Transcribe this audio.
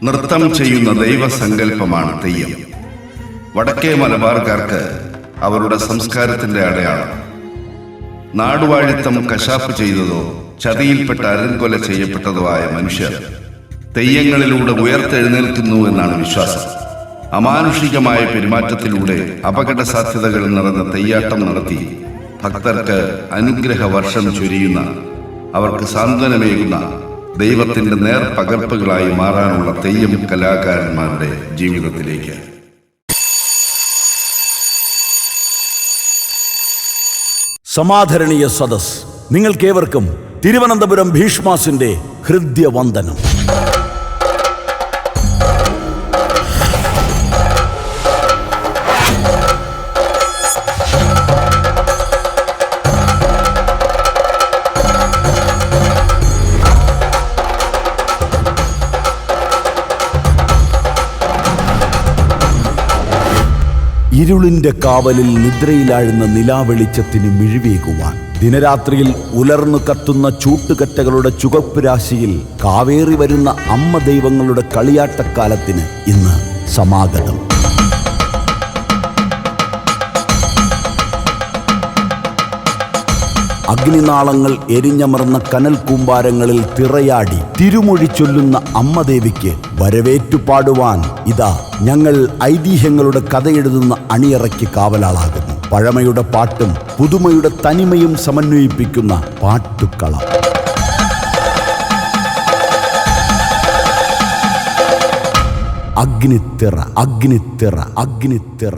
നൃത്തം ചെയ്യുന്ന ദൈവസങ്കല്പമാണ് തെയ്യം. വടക്കേ മലബാർക്കാർക്ക് അവരുടെ സംസ്കാരത്തിന്റെ അടയാളം. നാടുവാഴിത്തം കശാപ്പ് ചെയ്തതോ ചതിയിൽപ്പെട്ട അരൻകൊല ചെയ്യപ്പെട്ടതോ ആയ മനുഷ്യർ തെയ്യങ്ങളിലൂടെ ഉയർത്തെഴുന്നേൽക്കുന്നു എന്നാണ് വിശ്വാസം. അമാനുഷികമായ പെരുമാറ്റത്തിലൂടെ അപകട സാധ്യതകൾ നിറഞ്ഞ തെയ്യാട്ടം നടത്തി ഭക്തർക്ക് അനുഗ്രഹ വർഷം ചൊരിയുന്ന, അവർക്ക് സാന്ത്വനമേകുന്ന ദൈവത്തിന്റെ നേർ പകർപ്പുകളായി മാറാനുള്ള തെയ്യം കലാകാരന്മാരുടെ ജീവിതത്തിലേക്ക്. സമാധരണീയ സദസ്, നിങ്ങൾക്കേവർക്കും തിരുവനന്തപുരം ഭീഷ്മാസിന്റെ ഹൃദ്യവന്ദനം. ഇരുളിന്റെ കാവലിൽ നിദ്രയിലാഴുന്ന നിലാവെളിച്ചത്തിന് മിഴിവേകുവാൻ, ദിനരാത്രിയിൽ ഉലർന്നു കത്തുന്ന ചൂട്ടുകറ്റകളുടെ ചുവപ്പ് രാശിയിൽ കാവേറി വരുന്ന അമ്മ ദൈവങ്ങളുടെ കളിയാട്ടക്കാലത്തിന് ഇന്ന് സമാഗതം. അഗ്നിനാളങ്ങൾ എരിഞ്ഞമർന്ന കനൽ കൂമ്പാരങ്ങളിൽ തിറയാടി തിരുമൊഴി ചൊല്ലുന്ന അമ്മദേവിക്ക് വരവേറ്റുപാടുവാൻ ഇതാ ഞങ്ങൾ ഐതിഹ്യങ്ങളുടെ കഥയെഴുതുന്ന അണിയറയ്ക്ക് കാവലാളാകുന്നു. പഴമയുടെ പാട്ടും പുതുമയുടെ തനിമയും സമന്വയിപ്പിക്കുന്ന പാട്ടുക്കളം. അഗ്നിത്തിറ, അഗ്നിത്തിറ, അഗ്നിത്തിറ.